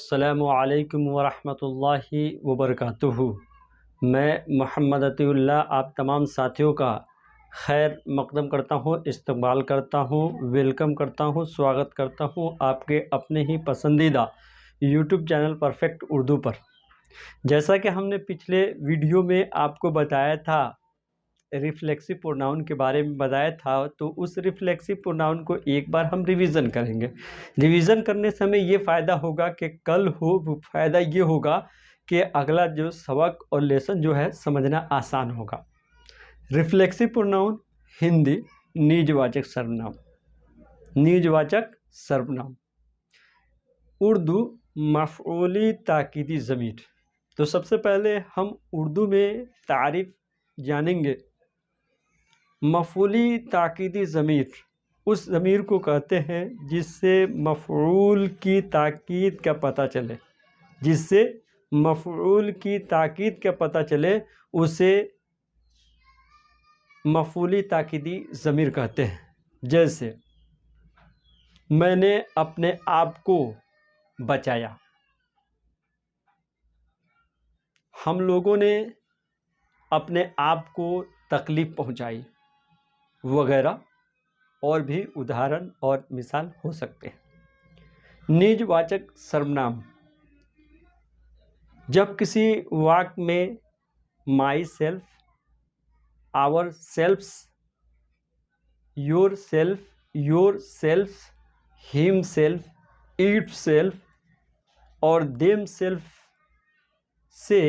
अस्सलामु अलैकुम वरहमतुल्लाहि वबरकातुहू। मैं मोहम्मद अतीउल्लाह आप तमाम साथियों का खैर मक़दम करता हूँ, इस्तक़बाल करता हूँ, वेलकम करता हूँ, स्वागत करता हूँ आपके अपने ही पसंदीदा यूट्यूब चैनल परफेक्ट उर्दू पर। जैसा कि हमने पिछले वीडियो में आपको बताया था, रिफ्लेक्सिव प्रोनाउन के बारे में बताया था, तो उस रिफ्लेक्सिव प्रोनाउन को एक बार हम रिवीजन करेंगे। रिवीजन करने से हमें ये फ़ायदा होगा कि कल फ़ायदा ये होगा कि अगला जो सबक और लेसन जो है समझना आसान होगा। रिफ्लेक्सिव प्रोनाउन हिंदी निजवाचक सर्वनाम, निजवाचक सर्वनाम। उर्दू मफ़ऊली ताकीदी ज़मीर। तो सबसे पहले हम उर्दू में तारीफ़ जानेंगे। मफ़ऊली ताकीदी ज़मीर उस ज़मीर को कहते हैं जिससे मफ़ऊल की ताकीद का पता चले, जिससे मफ़ऊल की ताकीद का पता चले उसे मफ़ऊली ताकीदी ज़मीर कहते हैं। जैसे मैंने अपने आप को बचाया, हम लोगों ने अपने आप को तकलीफ़ पहुंचाई, वगैरह और भी उदाहरण और मिसाल हो सकते हैं। निजवाचक सर्वनाम, जब किसी वाक्य में myself, ourselves, yourself, himself, itself और देम सेल्फ से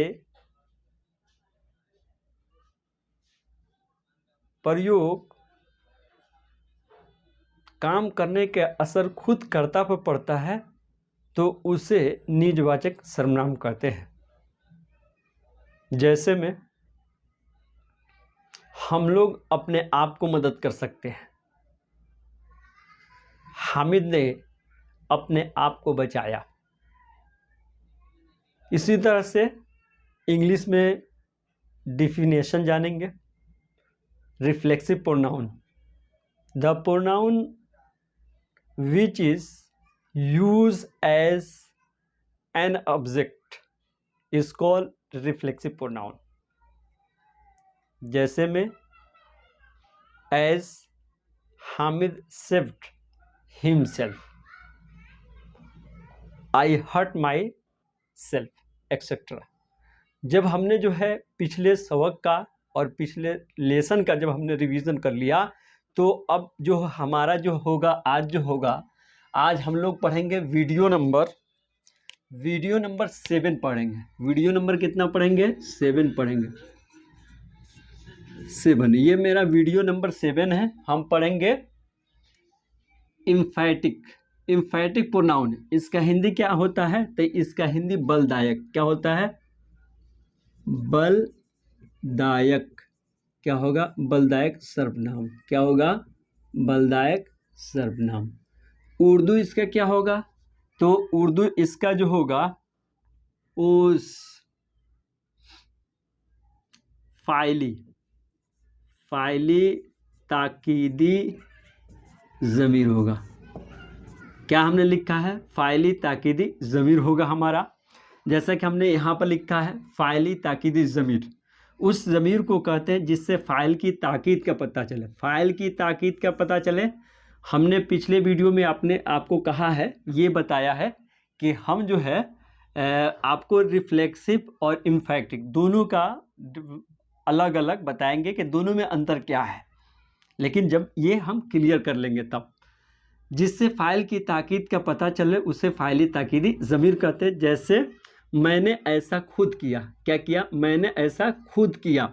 प्रयोग काम करने के असर खुद कर्ता पर पड़ता है तो उसे निजवाचक सर्वनाम कहते हैं। जैसे में हम लोग अपने आप को मदद कर सकते हैं, हामिद ने अपने आप को बचाया। इसी तरह से इंग्लिश में डिफिनेशन जानेंगे। Reflexive pronoun, the pronoun which is used as an object is called reflexive pronoun। जैसे में as Hamid saved himself, I hurt myself etc। जब हमने जो है पिछले सबक का और पिछले लेसन का जब हमने रिवीजन कर लिया, तो अब जो हमारा जो होगा आज हम लोग पढ़ेंगे वीडियो नंबर 7 पढ़ेंगे। वीडियो नंबर कितना पढ़ेंगे? 7 पढ़ेंगे। 7, ये मेरा वीडियो नंबर 7 है। हम पढ़ेंगे इम्फैटिक प्रोनाउन। इसका हिंदी क्या होता है? तो इसका हिंदी बलदायक। क्या होता है? बलदायक। क्या होगा? बलदायक सर्वनाम। क्या होगा? बलदायक सर्वनाम। उर्दू इसका क्या होगा? तो उर्दू इसका जो होगा उस फाइली ताकीदी ज़मीर होगा। क्या हमने लिखा है? फाइली ताकीदी ज़मीर होगा हमारा। जैसा कि हमने यहाँ पर लिखा है फाइली ताकीदी ज़मीर, उस ज़मीर को कहते हैं जिससे फ़ाइल की ताकीद का पता चले। फ़ाइल की ताकीद का पता चले, हमने पिछले वीडियो में आपको कहा है, ये बताया है कि हम जो है आपको रिफ्लेक्सिव और इम्फैटिक दोनों का अलग अलग बताएंगे कि दोनों में अंतर क्या है। लेकिन जब ये हम क्लियर कर लेंगे तब, जिससे फ़ाइल की ताकीद का पता चले उसे फ़ाइली ताकीदी ज़मीर कहते हैं। जैसे मैंने ऐसा खुद किया। क्या किया? मैंने ऐसा खुद किया।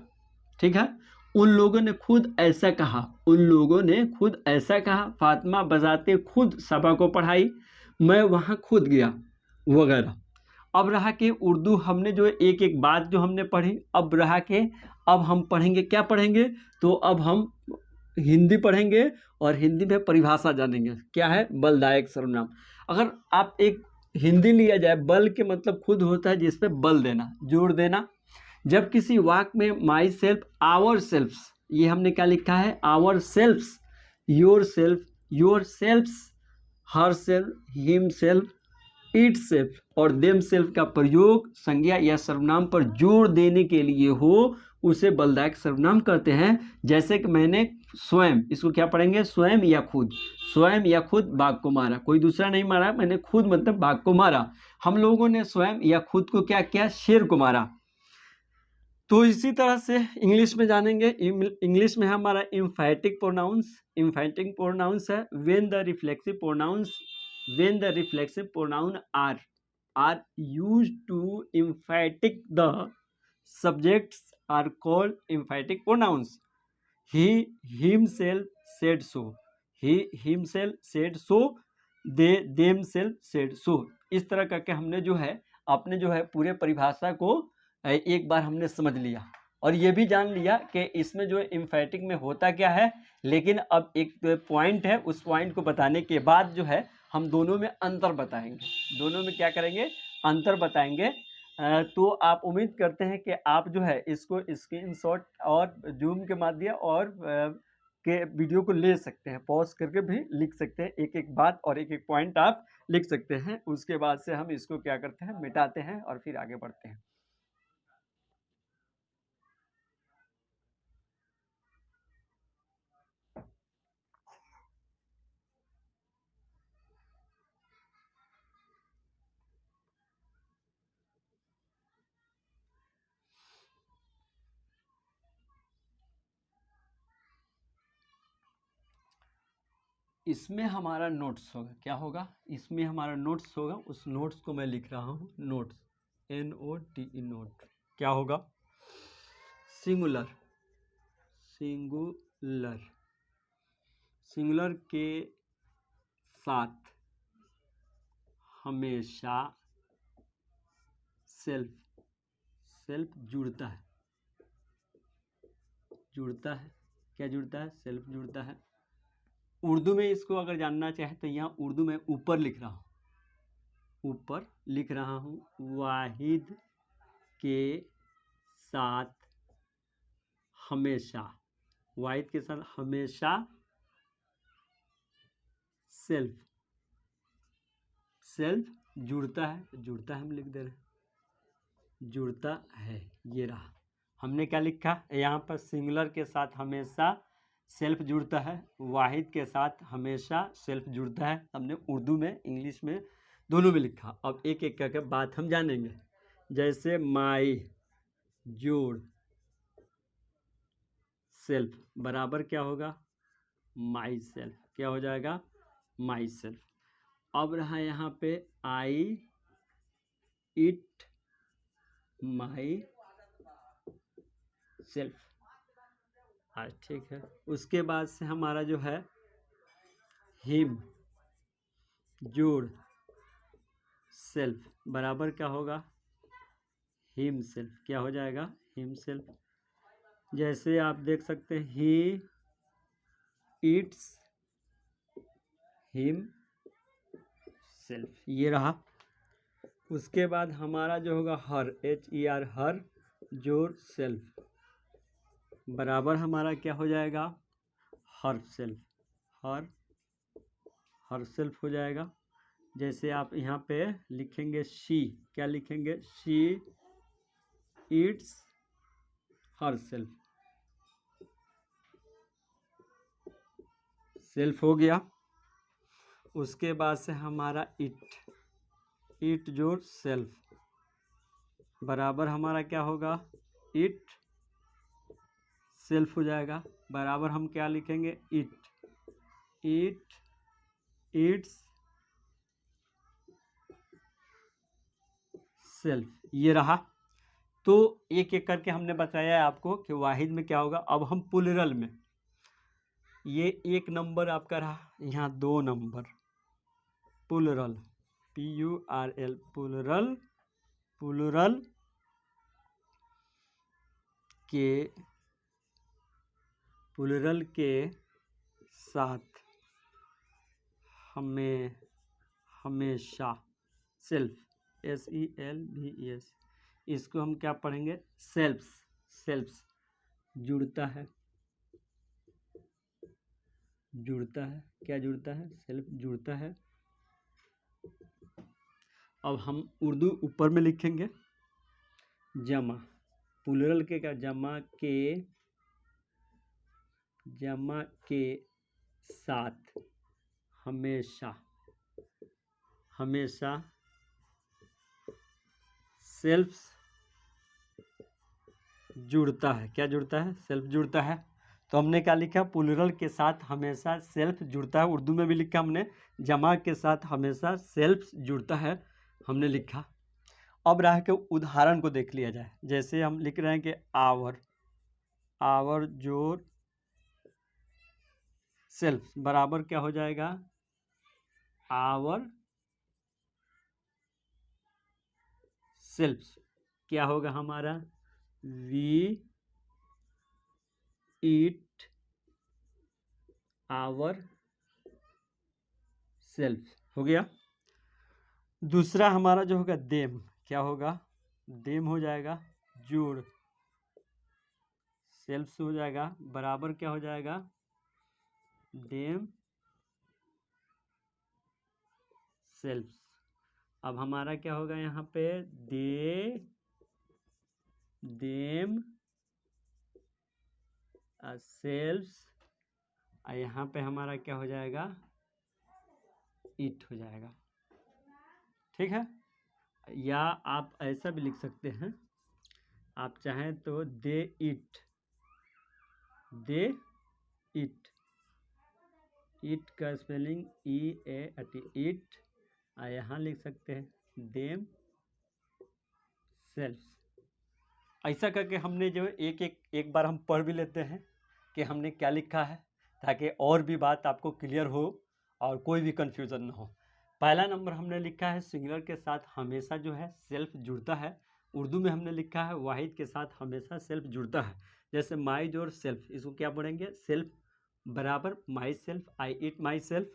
ठीक है। उन लोगों ने खुद ऐसा कहा। उन लोगों ने खुद ऐसा कहा। फातिमा बजाते खुद सभा को पढ़ाई। मैं वहाँ खुद गया, वगैरह। अब रहा कि उर्दू हमने जो एक एक बात जो हमने पढ़ी, अब रहा कि अब हम पढ़ेंगे, क्या पढ़ेंगे? तो अब हम हिंदी पढ़ेंगे और हिंदी में परिभाषा जानेंगे। क्या है? बलदायक सर्वनाम। अगर आप एक हिंदी लिया जाए, बल के मतलब खुद होता है जिस पे बल देना, जोर देना। जब किसी वाक्य में माई सेल्फ, आवर सेल्फ्स, ये हमने क्या लिखा है? Ourselves, yourselves, herself, himself, itself और देम सेल्फ का प्रयोग संज्ञा या सर्वनाम पर जोर देने के लिए हो उसे बलदायक सर्वनाम कहते हैं। जैसे कि मैंने स्वयं, इसको क्या पढ़ेंगे, स्वयं या खुद, स्वयं या खुद बाघ को मारा, कोई दूसरा नहीं मारा, मैंने खुद मतलब बाघ को मारा। हम लोगों ने स्वयं या खुद को क्या किया, शेर को मारा। तो इसी तरह से इंग्लिश में जानेंगे। इंग्लिश में हमारा इम्फैटिक प्रोनाउंस है when the reflexive pronoun are used to emphatic the subjects are called emphatic pronouns. He himself said so. He himself said so. They themselves said so. इस तरह करके हमने जो है अपने जो है पूरे परिभाषा को एक बार हमने समझ लिया और ये भी जान लिया कि इसमें जो एम्फैटिक में होता क्या है। लेकिन अब एक पॉइंट है, उस पॉइंट को बताने के बाद जो है हम दोनों में अंतर बताएंगे, दोनों में क्या करेंगे, अंतर बताएंगे। तो आप उम्मीद करते हैं कि आप जो है इसको स्क्रीनशॉट और जूम के माध्यम और के वीडियो को ले सकते हैं, पॉज करके भी लिख सकते हैं, एक एक बात और एक एक पॉइंट आप लिख सकते हैं। उसके बाद से हम इसको क्या करते हैं, मिटाते हैं और फिर आगे बढ़ते हैं। इसमें हमारा नोट्स होगा, क्या होगा, इसमें हमारा नोट्स होगा। उस नोट्स को मैं लिख रहा हूँ, नोट्स, NOTE, नोट। क्या होगा, सिंगुलर, सिंगुलर, सिंगुलर के साथ हमेशा सेल्फ जुड़ता है, क्या जुड़ता है, सेल्फ जुड़ता है। उर्दू में इसको अगर जानना चाहे तो यहाँ उर्दू में ऊपर लिख रहा हूँ, वाहिद के साथ हमेशा, वाहिद के साथ हमेशा सेल्फ जुड़ता है, हम लिख दे रहे हैं, जुड़ता है। ये रहा, हमने क्या लिखा यहाँ पर, सिंगुलर के साथ हमेशा सेल्फ जुड़ता है, वाहिद के साथ हमेशा सेल्फ जुड़ता है। हमने उर्दू में, इंग्लिश में, दोनों में लिखा। अब एक एक करके बात हम जानेंगे। जैसे माई जोड़ सेल्फ बराबर क्या होगा, माई सेल्फ, क्या हो जाएगा, माई सेल्फ। अब रहा यहाँ पे आई इट माई सेल्फ, हाँ ठीक है। उसके बाद से हमारा जो है हिम जोड़ सेल्फ बराबर क्या होगा, हिम सेल्फ, क्या हो जाएगा, हिम सेल्फ। जैसे आप देख सकते हैं ही ईट्स हिम सेल्फ, ये रहा। उसके बाद हमारा जो होगा हर, HER, हर जोड़ सेल्फ बराबर हमारा क्या हो जाएगा, हर सेल्फ, हर सेल्फ हो जाएगा। जैसे आप यहाँ पे लिखेंगे शी, क्या लिखेंगे, she Yeats her self, self हो गया। उसके बाद से हमारा इट जोड़ सेल्फ बराबर हमारा क्या होगा, इट सेल्फ हो जाएगा। बराबर हम क्या लिखेंगे, इट इट्स सेल्फ, ये रहा। तो एक एक करके हमने बताया है आपको कि वाहिद में क्या होगा। अब हम प्लूरल में, ये 1 नंबर आपका रहा, यहाँ 2 नंबर, प्लूरल, PURL, प्लूरल के साथ हमेशा सेल्फ, SELVES, इसको हम क्या पढ़ेंगे, सेल्फ्स जुड़ता है, क्या जुड़ता है, सेल्फ जुड़ता है। अब हम उर्दू ऊपर में लिखेंगे। जमा, प्लूरल के क्या, जमा के साथ हमेशा सेल्फ जुड़ता है। क्या जुड़ता है? सेल्फ जुड़ता है। तो हमने क्या लिखा? प्लूरल के साथ हमेशा सेल्फ जुड़ता है। उर्दू में भी लिखा हमने, जमा के साथ हमेशा सेल्फ जुड़ता है, हमने लिखा। अब रह के उदाहरण को देख लिया जाए। जैसे हम लिख रहे हैं कि आवर जोड़ सेल्फ बराबर क्या हो जाएगा? आवर सेल्फ क्या होगा हमारा? वी ईट आवर सेल्फ हो गया। दूसरा हमारा जो होगा देम, क्या होगा? देम हो जाएगा जोड़ सेल्फ हो जाएगा, बराबर क्या हो जाएगा? Them self. अब हमारा क्या होगा यहाँ पे? Them self. यहाँ पे हमारा क्या हो जाएगा? इट हो जाएगा। ठीक है। या आप ऐसा भी लिख सकते हैं, आप चाहें तो दे इट का स्पेलिंग EAT इट। यहाँ लिख सकते हैं देम सेल्फ। ऐसा करके हमने जो एक बार हम पढ़ भी लेते हैं कि हमने क्या लिखा है, ताकि और भी बात आपको क्लियर हो और कोई भी कंफ्यूजन ना हो। पहला नंबर हमने लिखा है सिंगुलर के साथ हमेशा जो है सेल्फ जुड़ता है। उर्दू में हमने लिखा है वाहिद के साथ हमेशा सेल्फ जुड़ता है। जैसे माई जोड़ सेल्फ, इसको क्या पढ़ेंगे? सेल्फ बराबर myself, I eat myself.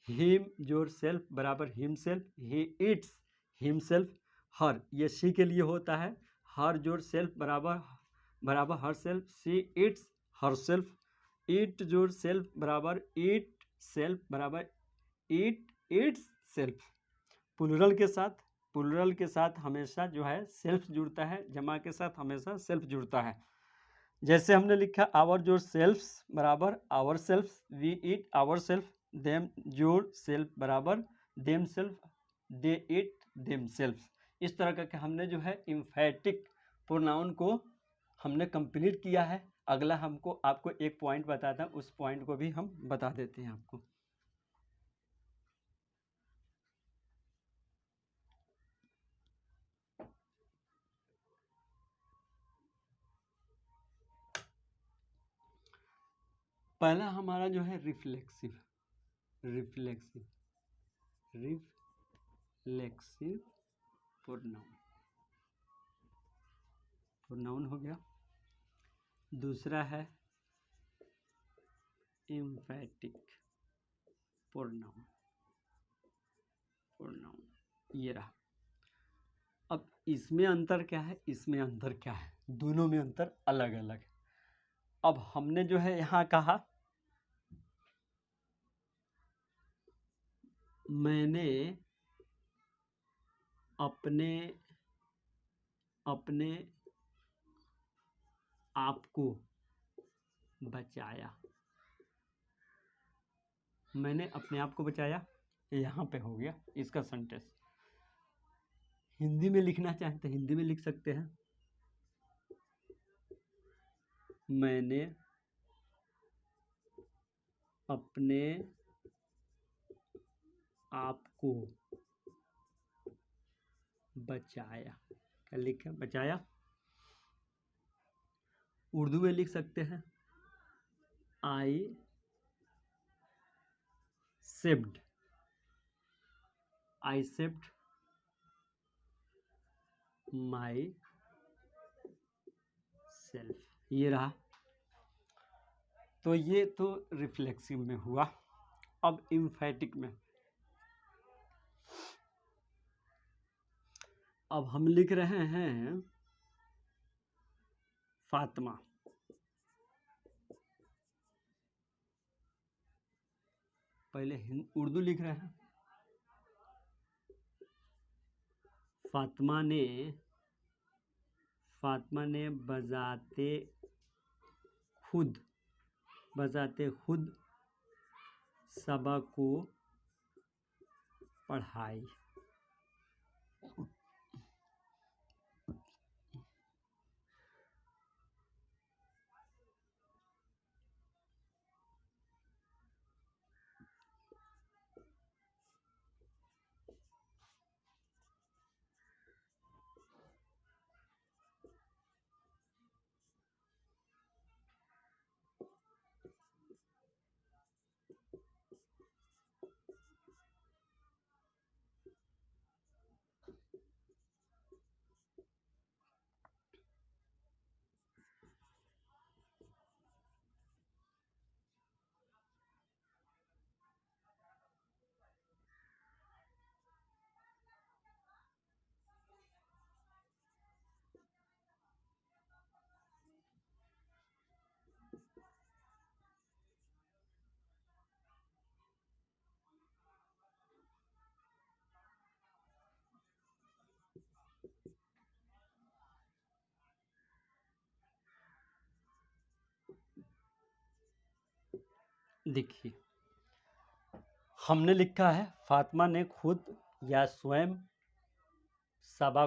Him जोड़ सेल्फ बराबर himself, he eats himself. Her, ये सी के लिए होता है। हर जोड़ सेल्फ बराबर हर सेल्फ, सी ईट्स हर सेल्फ। ईट जोड़ सेल्फ बराबर ईट सेल्फ बराबर ईट ईट्स सेल्फ। प्लूरल के साथ हमेशा जो है सेल्फ जुड़ता है, जमा के साथ हमेशा सेल्फ जुड़ता है। जैसे हमने लिखा आवर जोड़ सेल्फ बराबर ourselves, we eat ourselves. Them जोड़ सेल्फ बराबर themselves, they eat themselves. इस तरह करके हमने जो है इम्फेटिक प्रोनाउन को हमने कंप्लीट किया है। अगला आपको एक पॉइंट बताता हूँ, उस पॉइंट को भी हम बता देते हैं आपको। पहला हमारा जो है रिफ्लेक्सिव प्रोनाउन हो गया। दूसरा है एम्फैटिक प्रोनाउन, ये रहा। अब इसमें अंतर क्या है? दोनों में अंतर अलग अलग। अब हमने जो है यहाँ कहा मैंने अपने आप को बचाया। मैंने अपने आप को बचाया, यहाँ पे हो गया इसका सेंटेंस। हिंदी में लिखना चाहें तो हिंदी में लिख सकते हैं, मैंने अपने आप को बचाया। क्या लिखा? बचाया। उर्दू में लिख सकते हैं आई सेव्ड माई सेल्फ। ये रहा। तो ये तो रिफ्लेक्सिव में हुआ। अब एम्फैटिक में अब हम लिख रहे हैं फातिमा। पहले उर्दू लिख रहे हैं, फातिमा ने बजाते खुद सबा को पढ़ाई। देखिए, हमने लिखा है फातिमा ने खुद या स्वयं सबा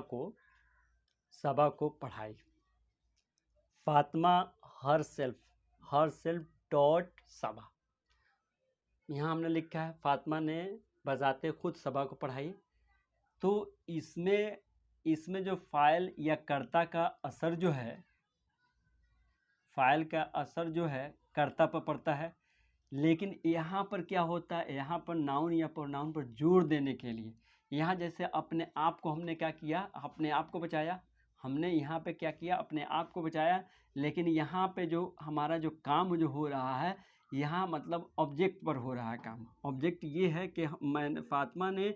को पढ़ाई। फातिमा हर सेल्फ टॉट सबा। यहाँ हमने लिखा है फातिमा ने बजाते खुद सबा को पढ़ाई। तो इसमें जो फाइल या कर्ता का असर जो है, फाइल का असर जो है कर्ता पर पड़ता है। लेकिन यहाँ पर क्या होता है, यहाँ पर नाउन या प्रोनाउन पर जोर देने के लिए, यहाँ जैसे अपने आप को हमने क्या किया, अपने आप को बचाया, हमने यहाँ पे क्या किया, अपने आप को बचाया। लेकिन यहाँ पे जो हमारा जो काम जो हो रहा है, यहाँ मतलब ऑब्जेक्ट पर हो रहा है काम। ऑब्जेक्ट ये है कि फातिमा ने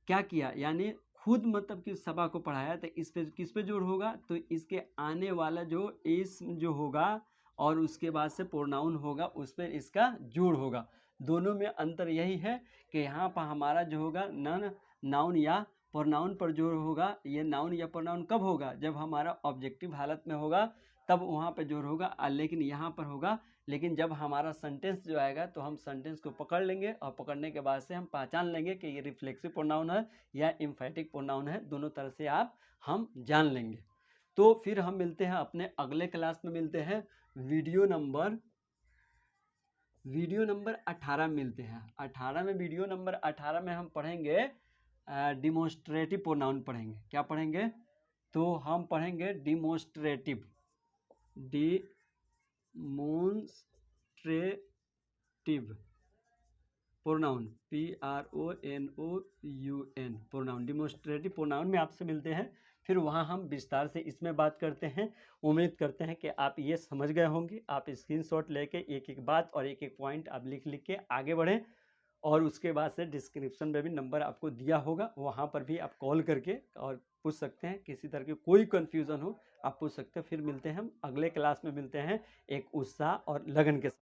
क्या किया, यानी खुद मतलब कि सबा को पढ़ाया। तो इस पे किस पे जोर होगा, तो इसके आने वाला जो इस्म जो होगा और उसके बाद से प्रोनाउन होगा, उस पर इसका जोड़ होगा। दोनों में अंतर यही है कि यहाँ पर हमारा जो होगा नाउन या प्रोनाउन पर जोड़ होगा। ये नाउन या प्रोनाउन कब होगा, जब हमारा ऑब्जेक्टिव हालत में होगा तब वहाँ पे जोड़ होगा, लेकिन यहाँ पर होगा। लेकिन जब हमारा सेंटेंस जो आएगा तो हम सेंटेंस को पकड़ लेंगे और पकड़ने के बाद से हम पहचान लेंगे कि ये रिफ्लेक्सिव प्रोनाउन है या एम्फैटिक प्रोनाउन है। दोनों तरह से हम जान लेंगे। तो फिर हम मिलते हैं अपने अगले क्लास में, मिलते हैं वीडियो नंबर 18 मिलते हैं। 18 में वीडियो नंबर 18 में हम पढ़ेंगे डिमोन्स्ट्रेटिव प्रोनाउन पढ़ेंगे। क्या पढ़ेंगे, तो हम पढ़ेंगे demonstrative pronoun, PRONOUN pronoun. Demonstrative pronoun में आपसे मिलते हैं, फिर वहाँ हम विस्तार से इसमें बात करते हैं। उम्मीद करते हैं कि आप ये समझ गए होंगे। आप स्क्रीनशॉट लेके एक एक बात और एक एक पॉइंट आप लिख के आगे बढ़ें। और उसके बाद से डिस्क्रिप्शन में भी नंबर आपको दिया होगा, वहाँ पर भी आप कॉल करके और पूछ सकते हैं। किसी तरह की कोई कन्फ्यूज़न हो आप पूछ सकते हैं। फिर मिलते हैं हम अगले क्लास में, मिलते हैं एक उत्साह और लगन के साथ।